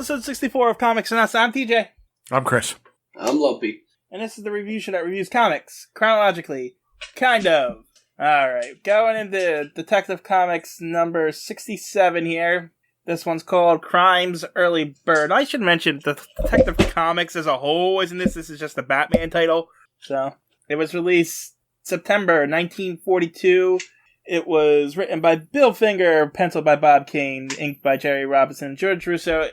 episode 64 of Comics and Us. I'm TJ. I'm Chris. I'm Lumpy. And this is the review show that reviews comics, chronologically. Kind of. Alright, going into Detective Comics number 67 here. This one's called Crime's Early Bird. I should mention the Detective Comics as a whole isn't this. This is just the Batman title. So, it was released September 1942. It was written by Bill Finger, penciled by Bob Kane, inked by Jerry Robinson, George Russo,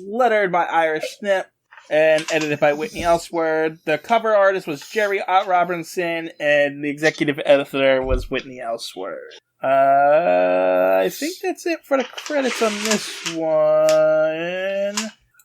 lettered by Irish Snip, and edited by Whitney Ellsworth. The cover artist was Jerry Robinson, and the executive editor was Whitney Ellsworth. I think that's it for the credits on this one.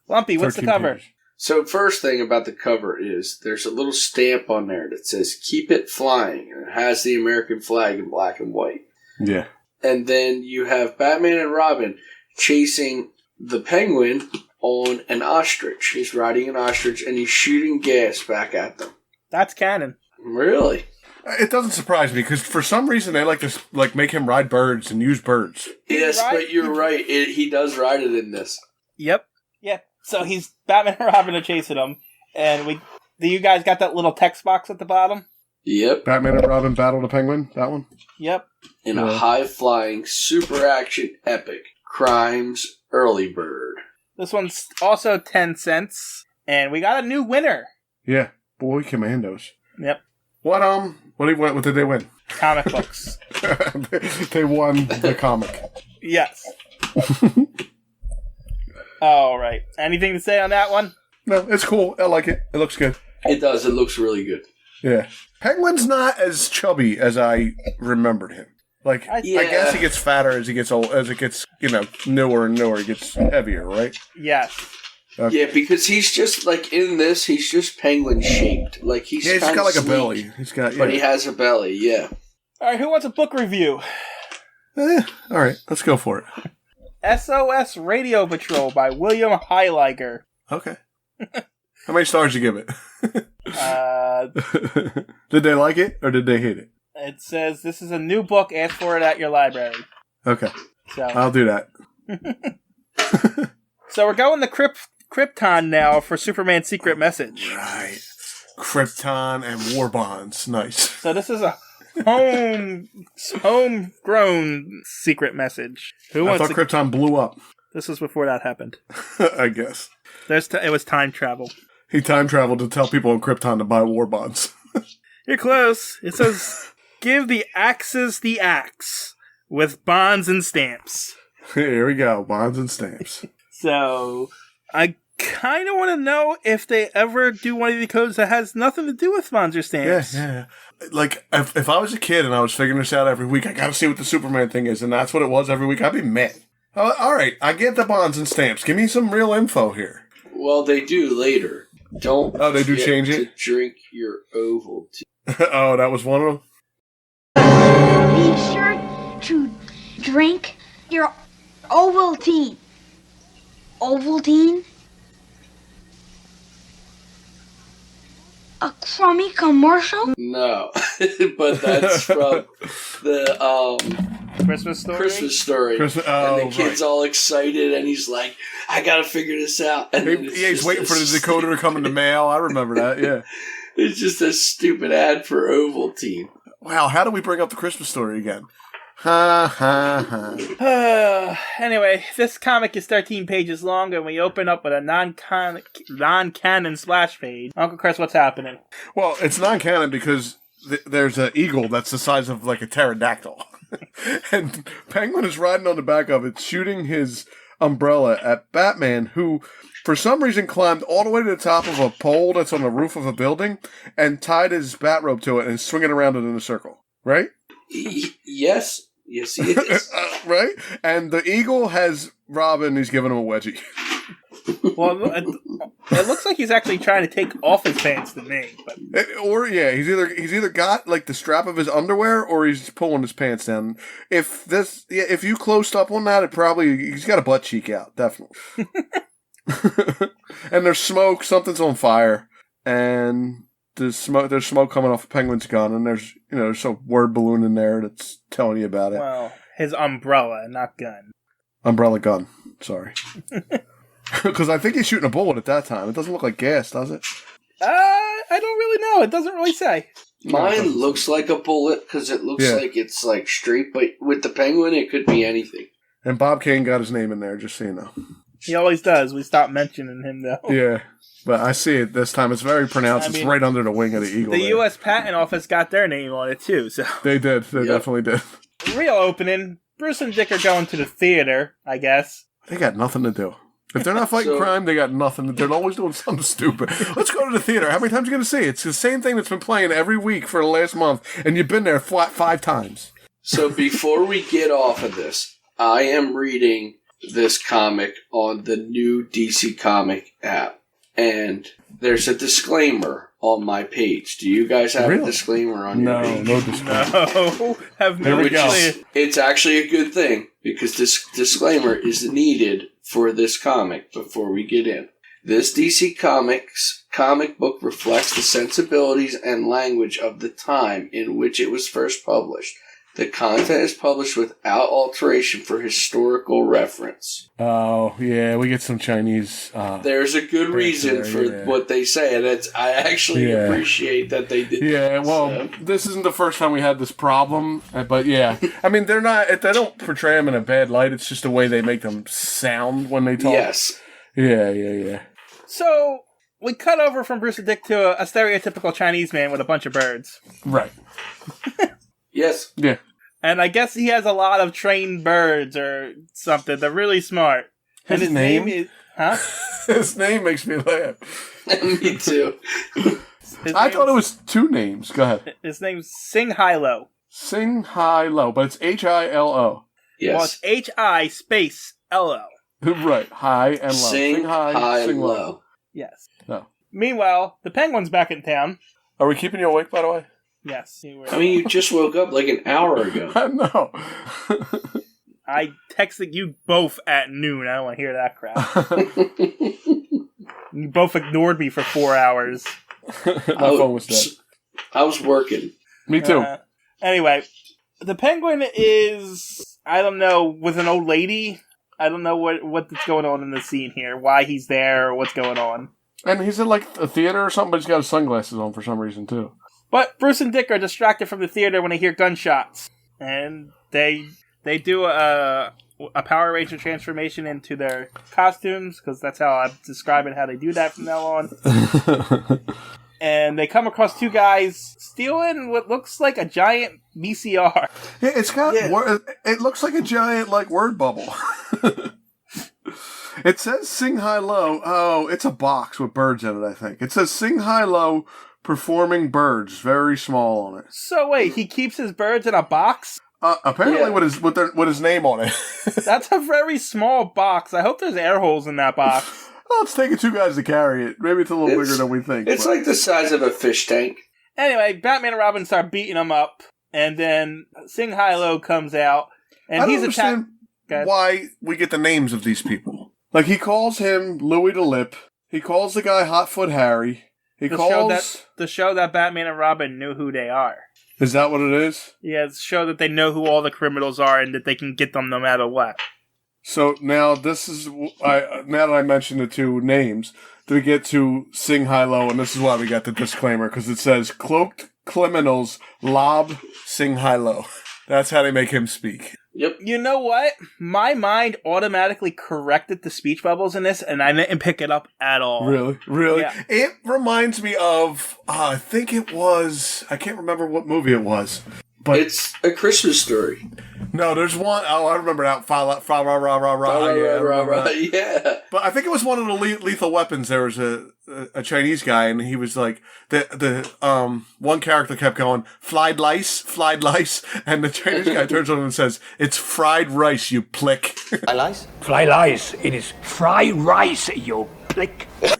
Lumpy, what's the cover? Pages. So first thing about the cover is there's a little stamp on there that says "Keep It Flying," and it has the American flag in black and white. Yeah. And then you have Batman and Robin chasing the Penguin on an ostrich. He's riding an ostrich and he's shooting gas back at them. That's canon. Really? It doesn't surprise me because for some reason they like to make him ride birds and use birds. Yes, but you're right. He does ride it in this. Yep. Yeah. So he's Batman and Robin are chasing him, and do you guys got that little text box at the bottom? Yep. Batman and Robin battle the Penguin. That one. Yep. In a high-flying, super-action epic, Crime's Early Bird. This one's also 10 cents, and we got a new winner. Yeah, Boy Commandos. Yep. What did they win? Comic books. They won the comic. Yes. All right. Anything to say on that one? No, it's cool. I like it. It looks good. It does. It looks really good. Yeah. Penguin's not as chubby as I remembered him. Like, I guess he gets fatter as he gets old, as it gets, newer and newer. He gets heavier, right? Yes. Okay. Yeah, because he's just, in this, he's just penguin shaped. He's got like sleek, a belly. But he has a belly, yeah. All right, who wants a book review? All right, let's go for it. SOS Radio Patrol by William Heiliger. Okay. How many stars did you give it? Did they like it or did they hate it? It says, this is a new book, ask for it at your library. Okay. So I'll do that. So we're going to Krypton now for Superman's secret message. Right. Krypton and war bonds. Nice. So this is a homegrown secret message. I thought Krypton blew up. This was before that happened. I guess. It was time travel. He time traveled to tell people in Krypton to buy war bonds. You're close. It says, give the Axis the axe with bonds and stamps. Here we go. Bonds and stamps. So, I kind of want to know if they ever do one of the codes that has nothing to do with bonds or stamps. Yeah. If I was a kid and I was figuring this out every week, I gotta see what the Superman thing is, and that's what it was every week, I'd be mad. All right, I get the bonds and stamps. Give me some real info here. Well, they do later. Don't they do change it? To drink your Ovaltine. Oh, that was one of them? Be sure to drink your Ovaltine. Ovaltine? A crummy commercial? No, but that's from the Christmas Story? And the kid's all excited, and he's like, I gotta figure this out. And he's waiting for the decoder to come in the mail. I remember that, yeah. It's just a stupid ad for Ovaltine. Wow, how do we bring up the Christmas Story again? Ha, ha, ha. Anyway, this comic is 13 pages long, and we open up with a non-canon splash page. Uncle Chris, what's happening? Well, it's non-canon because there's an eagle that's the size of like a pterodactyl. And Penguin is riding on the back of it, shooting his umbrella at Batman, who, for some reason, climbed all the way to the top of a pole that's on the roof of a building and tied his bat rope to it and swinging around it in a circle. Right? Yes, he is. Right? And the eagle has Robin, he's giving him a wedgie. Well, it looks like he's actually trying to take off his pants to me. But. He's either got like the strap of his underwear or he's pulling his pants down. If you closed up on that, he's got a butt cheek out, definitely. And there's smoke, something's on fire, and there's smoke coming off a Penguin's gun, and there's a word balloon in there that's telling you about it. Well, his umbrella, not gun. Umbrella gun. Sorry. Because I think he's shooting a bullet at that time. It doesn't look like gas, does it? I don't really know. It doesn't really say. Mine looks like a bullet because it looks like it's like straight, but with the penguin, it could be anything. And Bob Kane got his name in there, just so you know. He always does. We stopped mentioning him, though. Yeah, but I see it this time. It's very pronounced. It's right under the wing of the eagle. The U.S. Patent Office got their name on it, too. So They did. They definitely did. Real opening. Bruce and Dick are going to the theater, I guess. They got nothing to do. If they're not fighting crime, they got nothing. They're always doing something stupid. Let's go to the theater. How many times are you going to see it? It's the same thing that's been playing every week for the last month, and you've been there flat 5 times. So before we get off of this, I am reading this comic on the new DC Comic app, and there's a disclaimer on my page. Do you guys have a disclaimer on your page? No disclaimer. No. It's actually a good thing, because this disclaimer is needed for this comic before we get in. This DC Comics comic book reflects the sensibilities and language of the time in which it was first published. The content is published without alteration for historical reference. Oh, yeah, we get some Chinese... There's a good reason for what they say, and I actually appreciate that they did. Yeah, well, this isn't the first time we had this problem, but yeah. I mean, they don't portray them in a bad light, it's just the way they make them sound when they talk. Yes. Yeah. So, we cut over from Bruce and Dick to a stereotypical Chinese man with a bunch of birds. Right. Yes. Yeah. And I guess he has a lot of trained birds or something. They're really smart. And his name is... Huh? His name makes me laugh. Me too. I thought it was 2 names. Go ahead. His name's Sing Hilo. Sing Hi Lo, but it's H-I-L-O. Yes. Well, it's H-I space L-O. Right. High and low. Sing high, sing low. Yes. No. Meanwhile, the penguin's back in town. Are we keeping you awake, by the way? Yes. I mean, you just woke up like an hour ago. I know. I texted you both at noon. I don't want to hear that crap. You both ignored me for 4 hours. My phone was dead. I was working. Me too. Anyway, the penguin is, I don't know, with an old lady. I don't know what's going on in the scene here. Why he's there or what's going on. And he's in like a theater or something, but he's got his sunglasses on for some reason too. But Bruce and Dick are distracted from the theater when they hear gunshots. And they do a Power Ranger transformation into their costumes, because that's how I'm describing how they do that from now on. And they come across 2 guys stealing what looks like a giant VCR. Yeah, it's got. Yeah. It looks like a giant word bubble. It says "Sing High Low." Oh, it's a box with birds in it. I think it says "Sing High Low." Performing birds, very small on it. So wait, he keeps his birds in a box? Apparently, with his name on it. That's a very small box. I hope there's air holes in that box. Well, it's taking 2 guys to carry it. Maybe it's a little bigger than we think. It's like the size of a fish tank. Anyway, Batman and Robin start beating him up, and then Sing Hilo comes out, and I he's don't understand why we get the names of these people. Like, he calls him Louis the Lip. He calls the guy Hotfoot Harry. To show that Batman and Robin knew who they are. Is that what it is? Yeah, to show that they know who all the criminals are and that they can get them no matter what. So now this is now that I mentioned the 2 names, we get to Sing High Low, and this is why we got the disclaimer, because it says cloaked criminals lob Sing High Low. That's how they make him speak. Yep. You know what? My mind automatically corrected the speech bubbles in this, and I didn't pick it up at all. Really? Yeah. It reminds me of, I think it was, I can't remember what movie it was. But it's A Christmas Story. No, there's one, I remember that. Yeah. But I think it was one of the Lethal Weapons. There was a Chinese guy, and he was like, the one character kept going, fried lice, and the Chinese guy turns on him and says, "It's fried rice, you plick." Fly lice? Fly lice. It is fried rice, you plick. I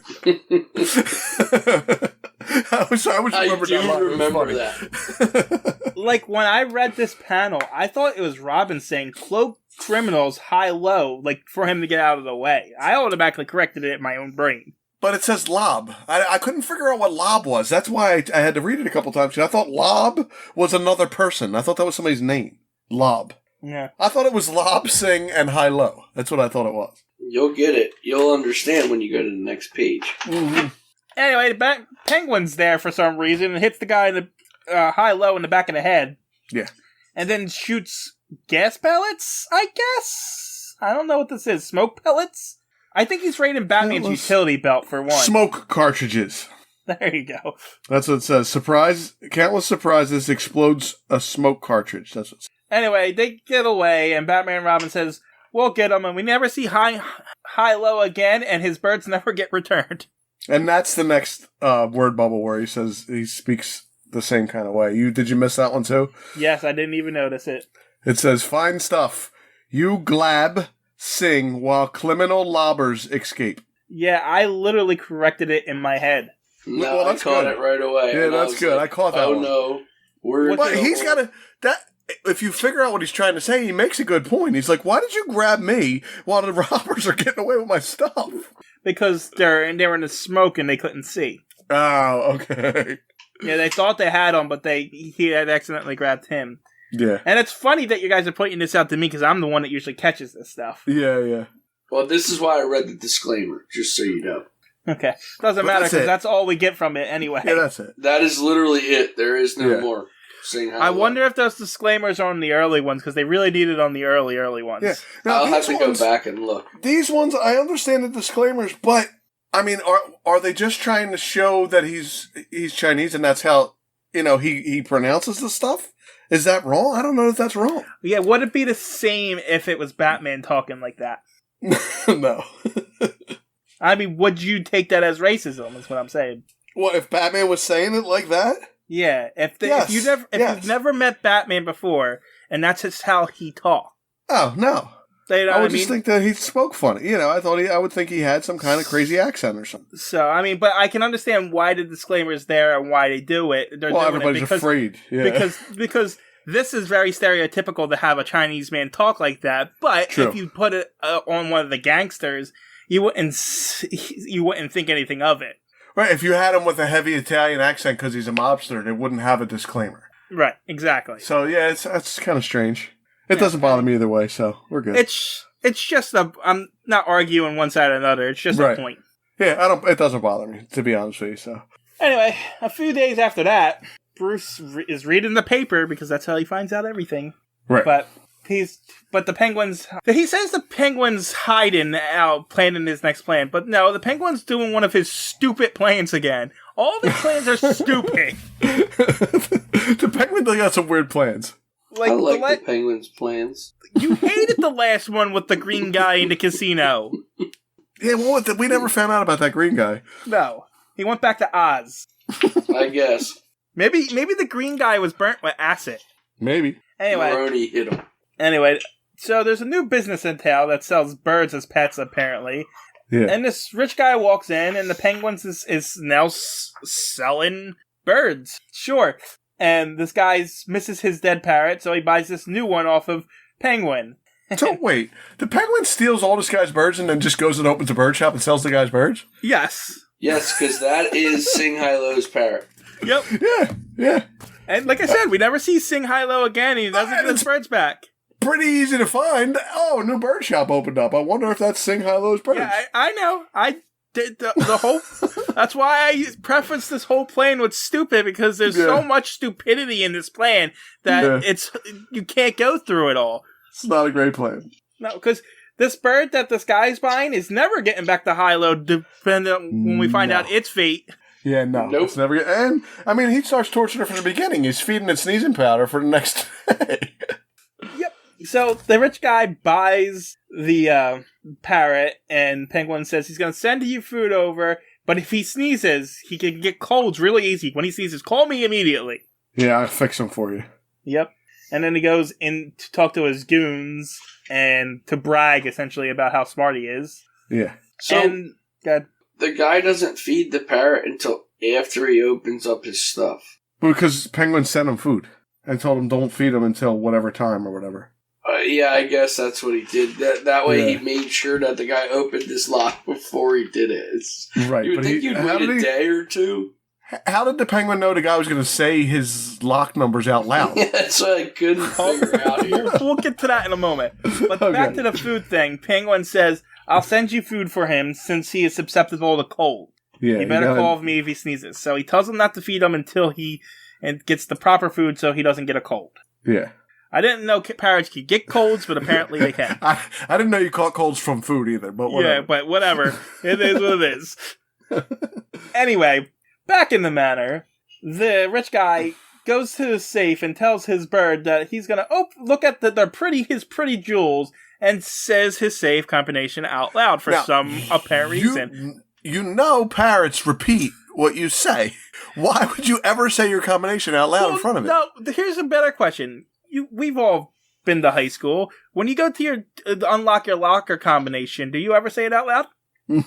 do remember that. Like, when I read this panel, I thought it was Robin saying, "Cloak criminals, high low," like, for him to get out of the way. I automatically corrected it in my own brain. But it says lob. I couldn't figure out what lob was. That's why I had to read it a couple times. I thought lob was another person. I thought that was somebody's name. Lob. Yeah. I thought it was Lob, Sing, and High Low. That's what I thought it was. You'll get it. You'll understand when you go to the next page. Mm-hmm. Anyway, Penguin's there for some reason and hits the guy in the high-low in the back of the head. Yeah. And then shoots gas pellets, I guess? I don't know what this is. Smoke pellets? I think he's raiding Batman's utility belt for one. Smoke cartridges. There you go. That's what it says. Countless surprises, explodes a smoke cartridge. That's what it says. Anyway, they get away, and Batman and Robin says, we'll get him, and we never see High-Low again, and his birds never get returned. And that's the next word bubble where he speaks the same kind of way. Did you miss that one too? Yes, I didn't even notice it. It says, fine stuff. You glab, sing, while criminal lobbers escape. Yeah, I literally corrected it in my head. No, I caught it right away. Yeah, that's good. I caught that one. Oh, no. But he's got to... If you figure out what he's trying to say, he makes a good point. He's like, why did you grab me while the robbers are getting away with my stuff? Because they were in the smoke and they couldn't see. Oh, okay. Yeah, they thought they had him, but he had accidentally grabbed him. Yeah. And it's funny that you guys are pointing this out to me because I'm the one that usually catches this stuff. Yeah. Well, this is why I read the disclaimer, just so you know. Okay. Doesn't matter because that's all we get from it anyway. Yeah, that's it. That is literally it. There is no more. I wonder if those disclaimers are on the early ones because they really need it on the early ones. Yeah. Now, I'll have to go back and look. These ones, I understand the disclaimers, but I mean, are they just trying to show that he's Chinese and that's how he pronounces the stuff? Is that wrong? I don't know if that's wrong. Yeah, would it be the same if it was Batman talking like that? No. I mean, would you take that as racism? Is what I'm saying. What if Batman was saying it like that? Yeah, if you've never met Batman before, and that's just how he talked. Oh no, I would just think that he spoke funny. I would think he had some kind of crazy accent or something. So I mean, but I can understand why the disclaimer is there and why they do it. Everybody's afraid. Yeah. Because this is very stereotypical to have a Chinese man talk like that. But if you put it on one of the gangsters, you wouldn't think anything of it. Right, if you had him with a heavy Italian accent because he's a mobster, they wouldn't have a disclaimer. Right, exactly. So yeah, that's kind of strange. It doesn't bother me either way, so we're good. It's just I'm not arguing one side or another. It's just a point. Yeah, it doesn't bother me, to be honest with you. So anyway, a few days after that, Bruce is reading the paper because that's how he finds out everything. Right, But the Penguin's... He says the Penguin's hiding out, planning his next plan. But no, the Penguin's doing one of his stupid plans again. All the plans are stupid. The Penguin got some weird plans. I like the Penguin's plans. You hated the last one with the green guy in the casino. Yeah, well, we never found out about that green guy. No. He went back to Oz. I guess. Maybe the green guy was burnt with acid. Maybe. Anyway. Maroni hit him. Anyway, so there's a new business in town that sells birds as pets, apparently. Yeah. And this rich guy walks in, and the Penguins is now selling birds. Sure. And this guy misses his dead parrot, so he buys this new one off of Penguin. So wait, the Penguin steals all this guy's birds and then just goes and opens a bird shop and sells the guy's birds? Yes. Yes, because that is Sing Hai-Lo's parrot. Yep. Yeah. And like I said, we never see Sing Hai-Lo again. He doesn't get his birds back. Pretty easy to find. Oh, a new bird shop opened up. I wonder if that's Sing Hai-Lo's birds. Yeah, I know. I did the whole... That's why I prefaced this whole plan with stupid, because there's so much stupidity in this plan that you can't go through it all. It's not a great plan. No, because this bird that this guy's buying is never getting back to High-Low, depending on when we find out its fate. Yeah, no. Nope. It's never. And, I mean, he starts torturing her from the beginning. He's feeding it sneezing powder for the next day. Yep. So the rich guy buys the parrot, and Penguin says he's going to send you food over, but if he sneezes, he can get colds really easy. When he sneezes, call me immediately. Yeah, I'll fix him for you. Yep. And then he goes in to talk to his goons and to brag, essentially, about how smart he is. Yeah. So the guy doesn't feed the parrot until after he opens up his stuff. Because Penguin sent him food and told him don't feed him until whatever time or whatever. Yeah, I guess that's what he did. That way he made sure that the guy opened his lock before he did it. Right. You would think you'd wait a day or two. How did the Penguin know the guy was going to say his lock numbers out loud? Yeah, that's what I couldn't figure out here. We'll get to that in a moment. But back to the food thing. Penguin says, I'll send you food for him since he is susceptible to cold. Yeah, He better call me if he sneezes. So he tells him not to feed him until he gets the proper food so he doesn't get a cold. Yeah. I didn't know parrots could get colds, but apparently they can. I didn't know you caught colds from food either, but whatever. Yeah, but whatever. It is what it is. Anyway, back in the manor, the rich guy goes to the safe and tells his bird that he's going to look at his pretty jewels and says his safe combination out loud for some apparent reason. You know parrots repeat what you say. Why would you ever say your combination out loud in front of it? No, here's a better question. We've all been to high school. When you go to unlock your locker combination, do you ever say it out loud? Maybe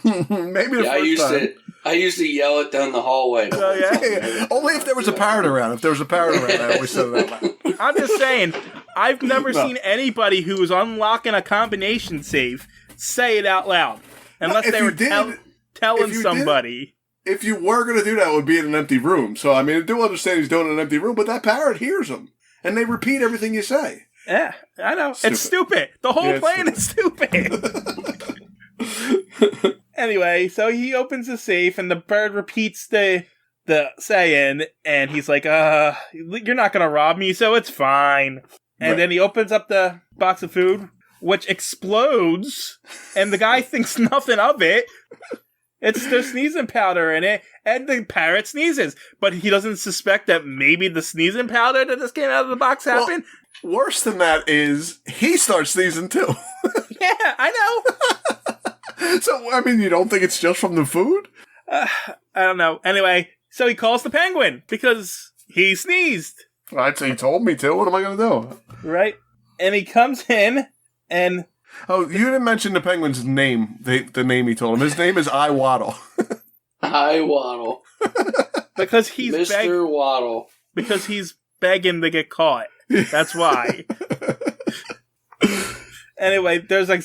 the first time. I used to yell it down the hallway. Oh, yeah. Only if there was a parrot around. If there was a parrot around, I always said it out loud. I'm just saying, I've never seen anybody who was unlocking a combination safe say it out loud. Unless they were telling somebody. If you were going to do that, it would be in an empty room. So, I mean, I do understand he's doing it in an empty room, but that parrot hears him. And they repeat everything you say. Yeah, I know. It's stupid. The whole plan is stupid. Anyway, so he opens the safe, and the bird repeats the saying, and he's like, you're not going to rob me, so it's fine. And then he opens up the box of food, which explodes, and the guy thinks nothing of it. It's the sneezing powder in it, and the parrot sneezes. But he doesn't suspect that maybe the sneezing powder that just came out of the box happened. Well, worse than that is, he starts sneezing too. Yeah, I know. So, I mean, you don't think it's just from the food? I don't know. Anyway, so he calls the penguin, because he sneezed. Right, so he told me to. What am I going to do? Right. And he comes in, and... Oh, you didn't mention the penguin's name, the name he told him. His name is I Waddle. I Waddle. Because he's Mr. Waddle. Because he's begging to get caught. That's why. Anyway, there's like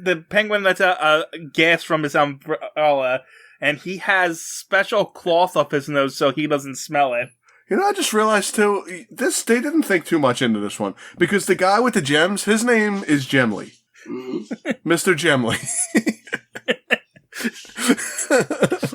the penguin lets out a gas from his umbrella, and he has special cloth up his nose so he doesn't smell it. You know, I just realized too, they didn't think too much into this one. Because the guy with the gems, his name is Gemly. Mr. Gemly.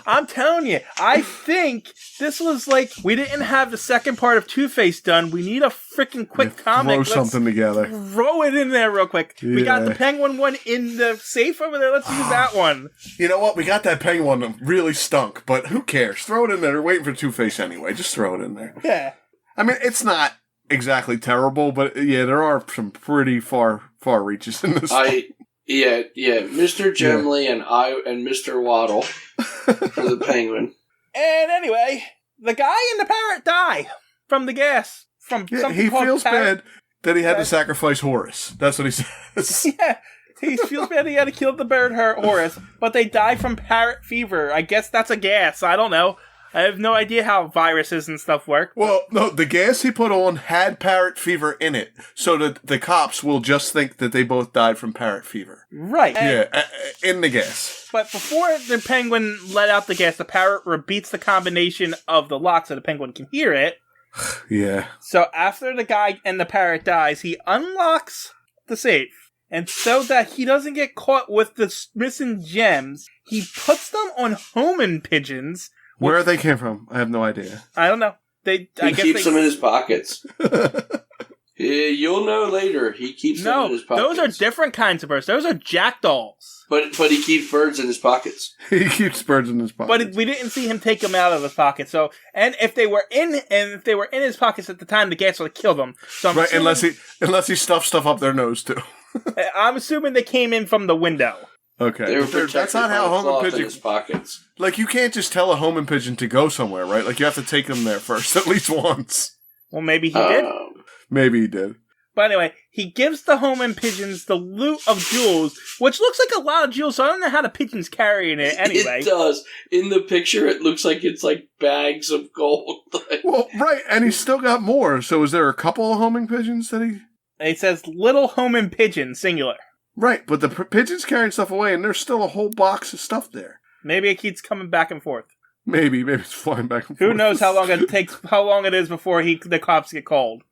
I'm telling you, I think this was like, we didn't have the second part of Two-Face done. We need a freaking quick comic. Throw something together. Throw it in there real quick. Yeah. We got the penguin one in the safe over there. Let's use that one. You know what? We got that penguin that really stunk, but who cares? Throw it in there. They're waiting for Two-Face anyway. Just throw it in there. Yeah. I mean, it's not exactly terrible, but yeah, there are some pretty far reaches in this. Yeah, Mr. Gemly and Mr. Waddle for the penguin. And anyway, the guy and the parrot die from the gas. He feels bad that he had to sacrifice Horace. That's what he says. Yeah, he feels bad he had to kill the bird Horace, but they die from parrot fever. I guess that's a gas. I don't know. I have no idea how viruses and stuff work. Well, no, the gas he put on had parrot fever in it, so that the cops will just think that they both died from parrot fever. Right. Yeah, in the gas. But before the penguin let out the gas, the parrot repeats the combination of the lock so the penguin can hear it. Yeah. So after the guy and the parrot dies, he unlocks the safe. And so that he doesn't get caught with the missing gems, he puts them on homing pigeons. Where they came from, I have no idea. I don't know. He keeps them in his pockets. You'll know later. He keeps them in his pockets. Those are different kinds of birds. Those are jackdaws. But he keeps birds in his pockets. He keeps birds in his pockets. But we didn't see him take them out of his pocket. So, and if they were in his pockets at the time, the gas would have killed them. So right, unless he stuffed stuff up their nose too. I'm assuming they came in from the window. Okay, that's not how homing pigeons. Pockets. Like, you can't just tell a homing pigeon to go somewhere, right? Like, you have to take them there first, at least once. Well, maybe he did. Maybe he did. But anyway, he gives the homing pigeons the loot of jewels, which looks like a lot of jewels, so I don't know how the pigeon's carrying it anyway. It does. In the picture, it looks like it's like bags of gold. Well, right, and he's still got more, so is there a couple of homing pigeons that he... It says little homing pigeon, singular. Right, but the pigeon's carrying stuff away, and there's still a whole box of stuff there. Maybe it keeps coming back and forth. Maybe it's flying back and forth. Who knows how long it is before the cops get called.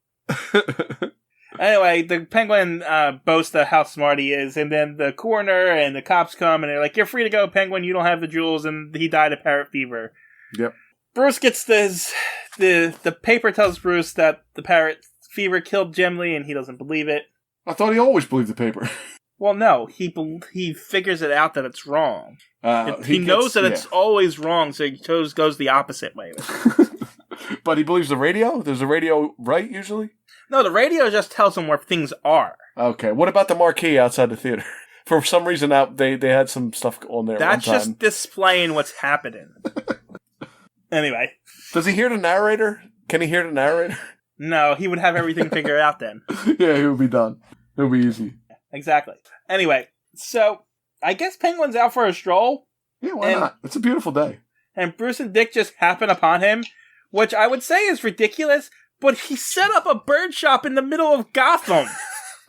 Anyway, the Penguin boasts of how smart he is, and then the coroner and the cops come, and they're like, "You're free to go, Penguin. You don't have the jewels," and he died of parrot fever. Yep. Bruce gets the paper tells Bruce that the parrot fever killed Jim Lee, and he doesn't believe it. I thought he always believed the paper. Well, no, he figures it out that it's wrong. He knows that it's always wrong, so he goes the opposite way. But he believes the radio? There's a radio right, usually? No, the radio just tells him where things are. Okay, what about the marquee outside the theater? For some reason, they had some stuff on there. That's just displaying what's happening. Anyway. Does he hear the narrator? Can he hear the narrator? No, he would have everything figured out then. Yeah, he would be done. It would be easy. Exactly. Anyway, so I guess Penguin's out for a stroll. Yeah, why not? It's a beautiful day. And Bruce and Dick just happen upon him, which I would say is ridiculous, but he set up a bird shop in the middle of Gotham.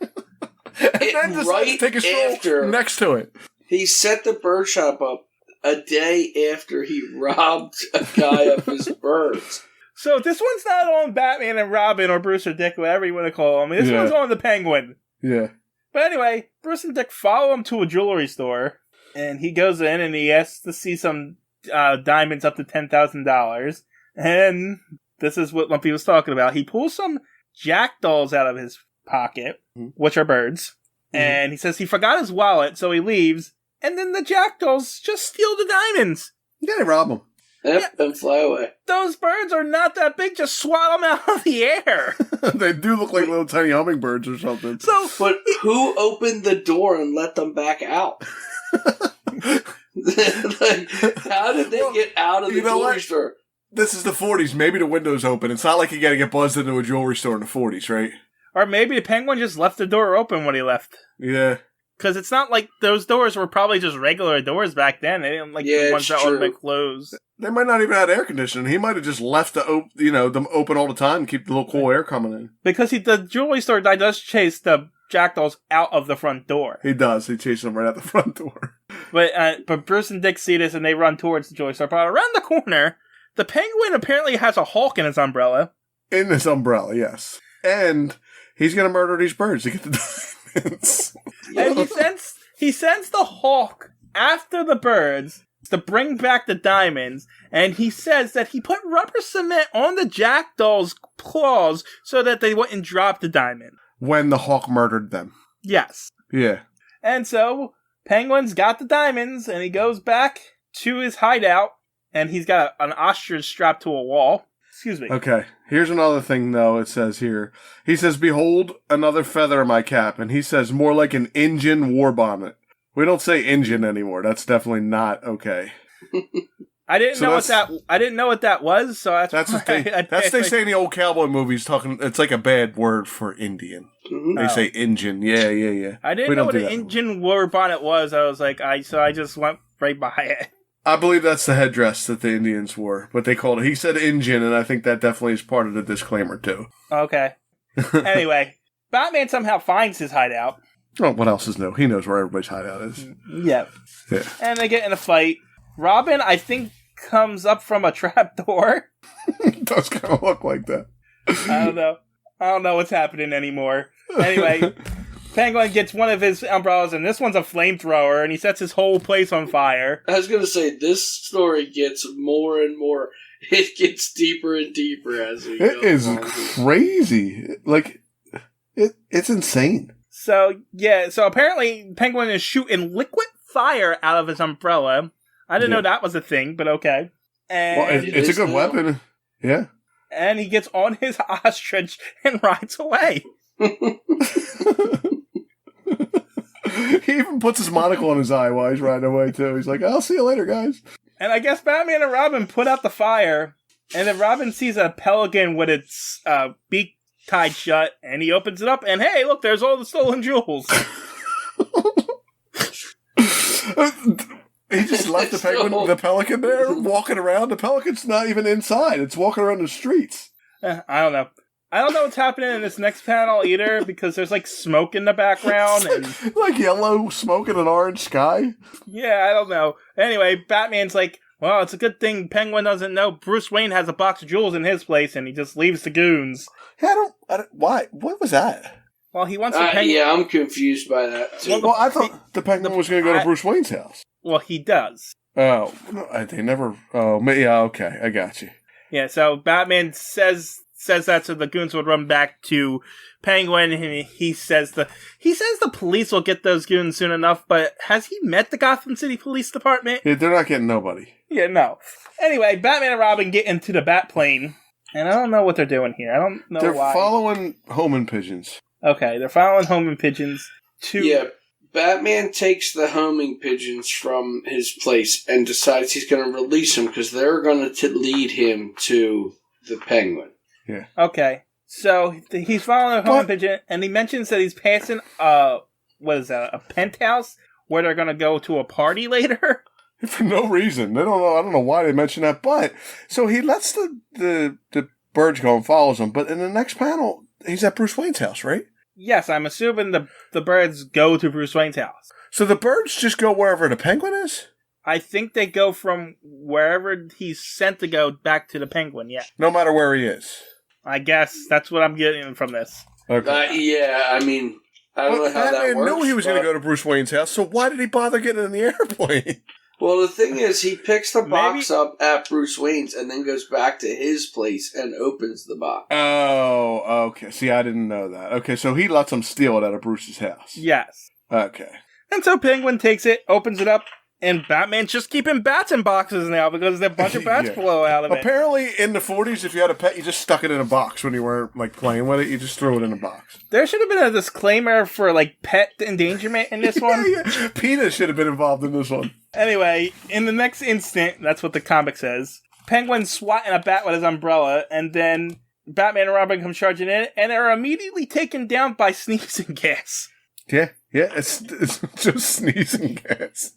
And then decided to take a stroll next to it. He set the bird shop up a day after he robbed a guy of his birds. So this one's not on Batman and Robin or Bruce or Dick, whatever you want to call him. This one's on the Penguin. Yeah. But anyway, Bruce and Dick follow him to a jewelry store, and he goes in and he asks to see some diamonds up to $10,000. And this is what Lumpy was talking about. He pulls some jackdaws out of his pocket, which are birds, and he says he forgot his wallet, so he leaves, and then the jackdaws just steal the diamonds. Yeah, they rob them. Yep, and fly away. Those birds are not that big, just swat them out of the air. They do look like little tiny hummingbirds or something. But who opened the door and let them back out? Like, how did they get out of the jewelry store? This is the 40s. Maybe the window's open. It's not like you gotta get buzzed into a jewelry store in the 40s, right? Or maybe the Penguin just left the door open when he left. Yeah. Because it's not like those doors were probably just regular doors back then. They didn't like the ones that would make closed. They might not even have air conditioning. He might have just left them open all the time and keep the little cool air coming in. Because the jewelry store guy does chase the jackdaws out of the front door. He does. He chases them right out the front door. But Bruce and Dick see this and they run towards the jewelry store. But around the corner, the Penguin apparently has a hawk in his umbrella. In his umbrella, yes. And he's going to murder these birds to get the diamonds. And he sends the hawk after the birds to bring back the diamonds, and he says that he put rubber cement on the jackdaw's claws so that they wouldn't drop the diamond. When the hawk murdered them. Yes. Yeah. And so, Penguin's got the diamonds, and he goes back to his hideout, and he's got an ostrich strapped to a wall. Excuse me. Okay. Here's another thing, though, it says here. He says, "Behold, another feather in my cap." And he says, "More like an Injun war bonnet." We don't say Injun anymore. That's definitely not okay. I didn't know what that was, so that's what they say in the old cowboy movies. It's like a bad word for Indian. They say Injun. Yeah. I didn't know what an Injun war bonnet was. I was like, so I just went right by it. I believe that's the headdress that the Indians wore, but they called it. He said Injun, and I think that definitely is part of the disclaimer too. Okay. Anyway, Batman somehow finds his hideout. Oh, what else is new? He knows where everybody's hideout is. Yep. Yeah. And they get in a fight. Robin, I think, comes up from a trap door. It does kind of look like that. I don't know what's happening anymore. Anyway, Penguin gets one of his umbrellas, and this one's a flamethrower, and he sets his whole place on fire. I was going to say, this story gets more and more. It gets deeper and deeper as we go. It is crazy. Like, it's insane. So apparently Penguin is shooting liquid fire out of his umbrella. I didn't know that was a thing, but okay. And it's a good weapon. Yeah. And he gets on his ostrich and rides away. He even puts his monocle on his eye while he's riding away, too. He's like, "I'll see you later, guys." And I guess Batman and Robin put out the fire, and then Robin sees a pelican with its beak tied shut, and he opens it up, and hey, look, there's all the stolen jewels. He just left the pelican there, walking around. The pelican's not even inside. It's walking around the streets. I don't know. I don't know what's happening in this next panel either, because there's like smoke in the background. and like yellow smoke in an orange sky. Yeah, I don't know. Anyway, Batman's like, well, it's a good thing Penguin doesn't know Bruce Wayne has a box of jewels in his place, and he just leaves the goons. Yeah, I don't why? What was that? Well, he wants the Penguin. Yeah, I'm confused by that too. Well, I thought the Penguin was going to go to Bruce Wayne's house. Well, he does. Oh, no, they never. Oh, yeah, okay, I got you. Yeah, so Batman says that so the goons would run back to Penguin, and he says the police will get those goons soon enough. But has he met the Gotham City Police Department? Yeah, they're not getting nobody. Yeah, no. Anyway, Batman and Robin get into the Batplane, and I don't know what they're doing here. I don't know they're why. They're following homing pigeons. Okay, they're following homing pigeons to... Yeah, Batman takes the homing pigeons from his place and decides he's going to release them because they're going to lead him to the Penguin. Yeah. Okay, so he's following a homing pigeon, and he mentions that he's passing, what is that, a penthouse where they're going to go to a party later? For no reason. I don't know why they mentioned that, but... So he lets the birds go and follows them, but in the next panel, he's at Bruce Wayne's house, right? Yes, I'm assuming the birds go to Bruce Wayne's house. So the birds just go wherever the Penguin is? I think they go from wherever he's sent to go back to the Penguin, yeah. No matter where he is? I guess that's what I'm getting from this. Okay. Yeah, I mean, I don't know how that Batman works. knew he was going to go to Bruce Wayne's house, so why did he bother getting in the airplane? Well, the thing is, he picks the box up at Bruce Wayne's and then goes back to his place and opens the box. Oh, okay. See, I didn't know that. Okay, so he lets him steal it out of Bruce's house. Yes. Okay. And so Penguin takes it, opens it up, and Batman's just keeping bats in boxes now because a bunch of bats blow out of it. Apparently, in the 40s, if you had a pet, you just stuck it in a box when you weren't playing with it. You just threw it in a box. There should have been a disclaimer for pet endangerment in this one. Yeah. PETA should have been involved in this one. Anyway, in the next instant, that's what the comic says, Penguin's swatting a bat with his umbrella, and then Batman and Robin come charging in, and are immediately taken down by sneezing gas. Yeah, it's just sneezing gas.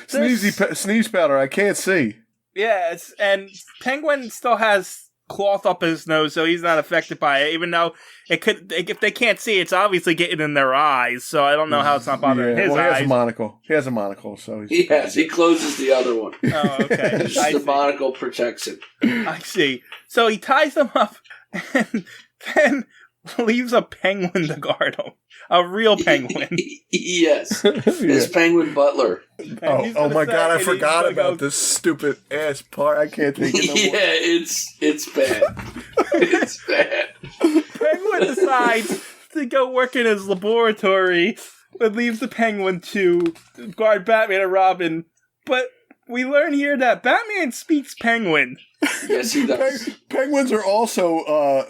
Sneeze powder, I can't see. Yeah, and Penguin still has cloth up his nose, so he's not affected by it, even though if they can't see, it's obviously getting in their eyes, so I don't know how it's not bothering his eyes. He has a monocle, so he's... Yes, he closes the other one. Oh, okay. The monocle protects him. I see. So he ties them up, and then leaves a penguin to guard him. A real penguin. Yes. His penguin butler. Oh my god, I forgot about this stupid ass part. I can't think of it. Yeah, it's bad. It's bad. Penguin decides to go work in his laboratory and leaves the penguin to guard Batman and Robin. But we learn here that Batman speaks penguin. Yes, he does. Penguins are also,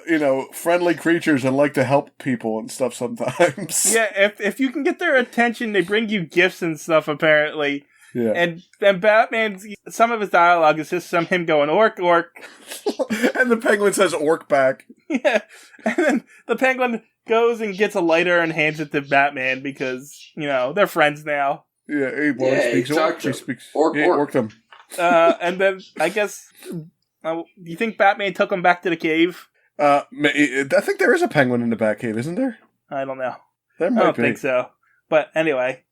friendly creatures and like to help people and stuff sometimes. Yeah, if you can get their attention, they bring you gifts and stuff, apparently. Yeah. And Batman's, some of his dialogue is just him going, orc, orc. And the penguin says orc back. Yeah. And then the penguin goes and gets a lighter and hands it to Batman because, they're friends now. Yeah, he speaks orc. Orc them. And then, I guess... do you think Batman took him back to the cave? I think there is a penguin in the Batcave, isn't there? I don't know. There might I don't think so. But anyway.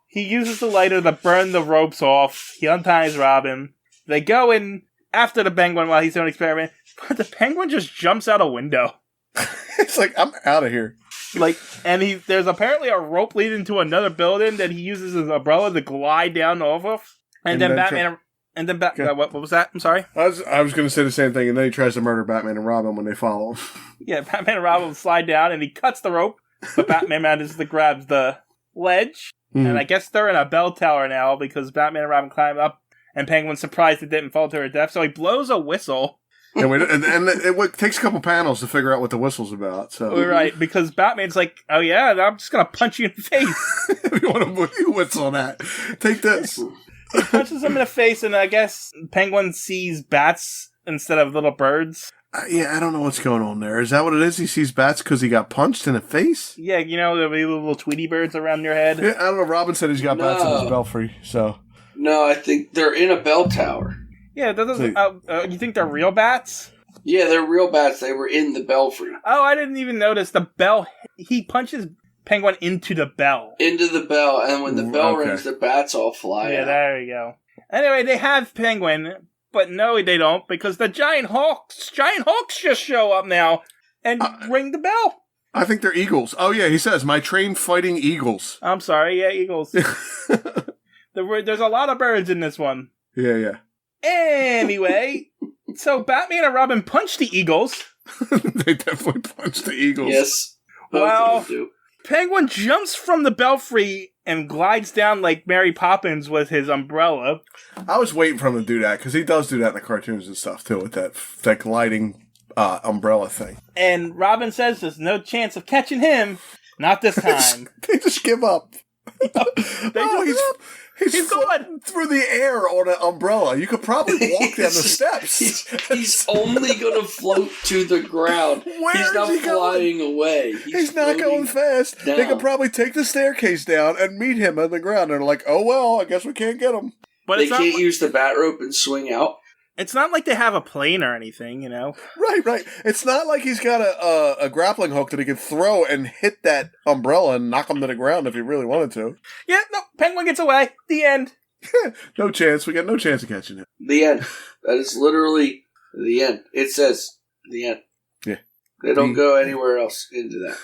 He uses the lighter to burn the ropes off. He unties Robin. They go in after the penguin while he's doing an experiment. But the penguin just jumps out a window. It's like, I'm out of here. And there's apparently a rope leading to another building that he uses his umbrella to glide down off of. And then Batman... And then what was that? I'm sorry? I was going to say the same thing, and then he tries to murder Batman and Robin when they follow him. Yeah, Batman and Robin slide down, and he cuts the rope, but Batman manages to grab the ledge, and I guess they're in a bell tower now, because Batman and Robin climb up, and Penguin's surprised it didn't fall to her death, so he blows a whistle. And it takes a couple panels to figure out what the whistle's about. So Right, because Batman's like, oh yeah, I'm just going to punch you in the face. If you want to whistle that, take this. He punches him in the face, and I guess Penguin sees bats instead of little birds. I don't know what's going on there. Is that what it is? He sees bats because he got punched in the face? Yeah, there'll be little Tweety birds around your head. Yeah, I don't know. Robin said he's got bats in his belfry, so... No, I think they're in a bell tower. Yeah, that doesn't... you think they're real bats? Yeah, they're real bats. They were in the belfry. Oh, I didn't even notice the bell. He punches Penguin into the bell. Into the bell, and when the bell rings, the bats all fly out. There you go. Anyway, they have Penguin, but no, they don't, because the giant hawks just show up now and ring the bell. I think they're eagles. Oh, yeah, he says, my train fighting eagles. I'm sorry, yeah, eagles. There's a lot of birds in this one. Yeah. Anyway, so Batman and Robin punch the eagles. They definitely punch the eagles. Yes. Well, Both of them do. Penguin jumps from the belfry and glides down like Mary Poppins with his umbrella. I was waiting for him to do that, because he does do that in the cartoons and stuff, too, with that gliding umbrella thing. And Robin says there's no chance of catching him. Not this time. They just give up. He's going through the air on an umbrella. You could probably walk down the steps. He's only going to float to the ground. He's not flying away. He's not going fast. Down. They could probably take the staircase down and meet him on the ground. And they're like, oh, well, I guess we can't get him. But they can't use the bat rope and swing out. It's not like they have a plane or anything, you know? Right. It's not like he's got a grappling hook that he can throw and hit that umbrella and knock him to the ground if he really wanted to. Yeah, no, Penguin gets away. The end. No chance. We got no chance of catching him. The end. That is literally the end. It says the end. Yeah. They don't go anywhere else into that.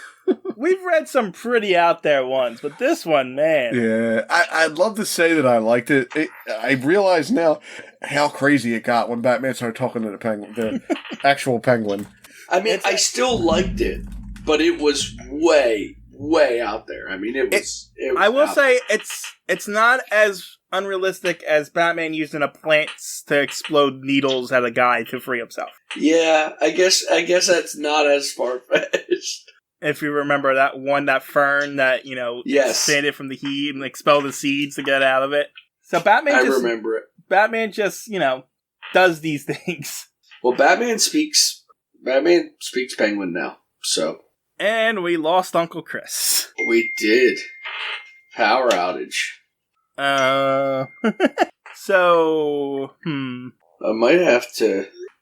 We've read some pretty out there ones, but this one, man. Yeah, I'd love to say that I liked it. I realize now how crazy it got when Batman started talking to the penguin, the actual penguin. I mean, I still liked it, but it was way, way out there. I mean, it was I will say it's not as unrealistic as Batman using a plant to explode needles at a guy to free himself. Yeah, I guess that's not as far-fetched. If you remember that fern that, Yes. expanded from the heat and expelled the seeds to get out of it. So remember it. Batman just, does these things. Well, Batman speaks Penguin now, so. And we lost Uncle Chris. We did. Power outage. So,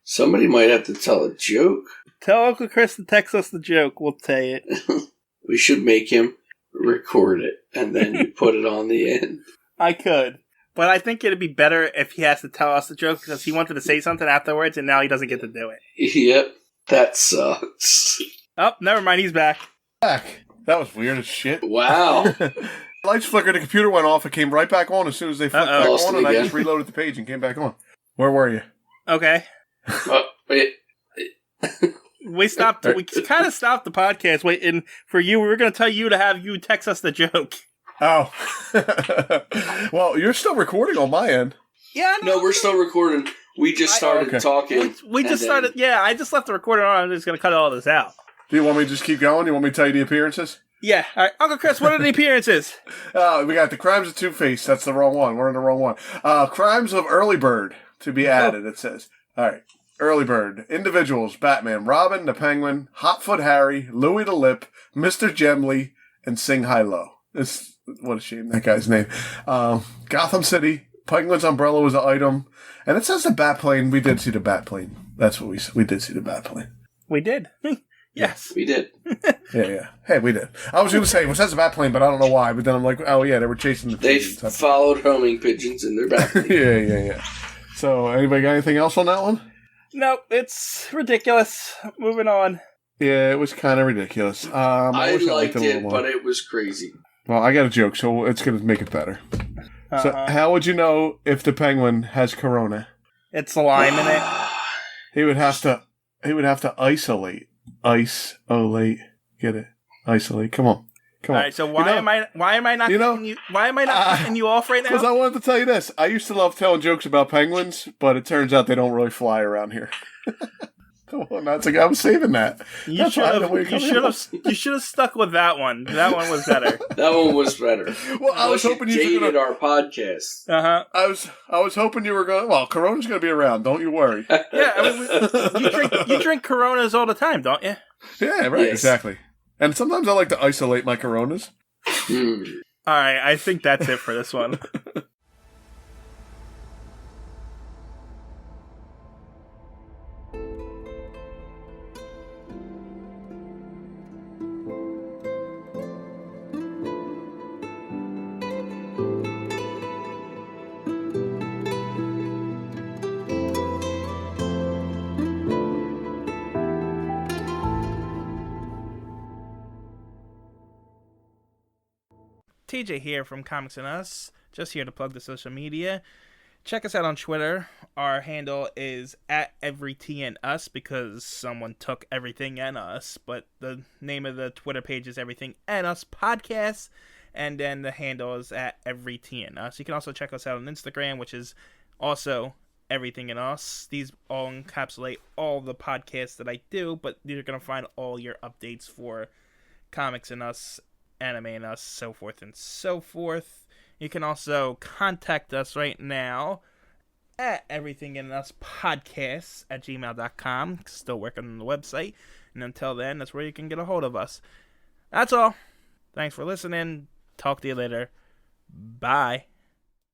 somebody might have to tell a joke. Tell Uncle Chris to text us the joke. We'll say it. We should make him record it, and then you put it on the end. I could. But I think it'd be better if he has to tell us the joke, because he wanted to say something afterwards, and now he doesn't get to do it. Yep. That sucks. Oh, never mind. He's back. That was weird as shit. Wow. Lights flickered, the computer went off, it came right back on as soon as they flipped back Lost on, it and I again. just reloaded the page and came back on. Where were you? Okay. Wait. We kind of stopped the podcast waiting for you. We were going to tell you to have you text us the joke. Oh. Well, you're still recording on my end. Yeah, No, we're still recording. We just started talking. We just started. Yeah, I just left the recording on. I'm just going to cut all this out. Do you want me to just keep going? Do you want me to tell you the appearances? Yeah. All right. Uncle Chris, what are the appearances? We got the Crimes of Two-Face. That's the wrong one. We're in the wrong one. Crimes of Early Bird to be added, it says. All right. Early Bird. Individuals. Batman, Robin, the Penguin, Hotfoot Harry, Louis the Lip, Mr. Gemley, and Sing High Low. What a shame, that guy's name. Gotham City. Penguin's umbrella was an item. And it says the Batplane. We did see the Batplane. That's what we did see the Batplane. We did. Yes. We did. Yeah. Hey, we did. I was going to say, it says the Batplane, but I don't know why. But then I'm like, oh yeah, they were chasing the They pigeons. followed homing pigeons in their back. Yeah. So, anybody got anything else on that one? Nope, it's ridiculous. Moving on. Yeah, it was kind of ridiculous. I wish liked a little it, more. but it was crazy. Well, I got a joke, so it's going to make it better. So, how would you know if the penguin has corona? It's lime in it. He would have to isolate. Isolate. Get it? Isolate. Come on. All right, so why am I not cutting you off right now? Because I wanted to tell you this. I used to love telling jokes about penguins, but it turns out they don't really fly around here. Come on, I was saving that. You should have stuck with that one. That one was better. That one was better. Well, I was hoping you dated our podcast. I was hoping you were going. Well, Corona's going to be around. Don't you worry. Yeah, I mean, you drink Coronas all the time, don't you? Yeah, right. Yes. Exactly. And sometimes I like to isolate my Coronas. All right, I think that's it for this one. TJ here from Comics and Us, just here to plug the social media. Check us out on Twitter. Our handle is at EveryTNUs because someone took Everything and Us, but the name of the Twitter page is Everything and Us Podcast, and then the handle is at EveryTNUs. You can also check us out on Instagram, which is also Everything and Us. These all encapsulate all the podcasts that I do, but you're going to find all your updates for Comics and Us, Anime and Us, so forth and so forth. You can also contact us right now at everythinginUspodcasts@gmail.com. Still working on the website. And until then, that's where you can get a hold of us. That's all. Thanks for listening. Talk to you later. Bye.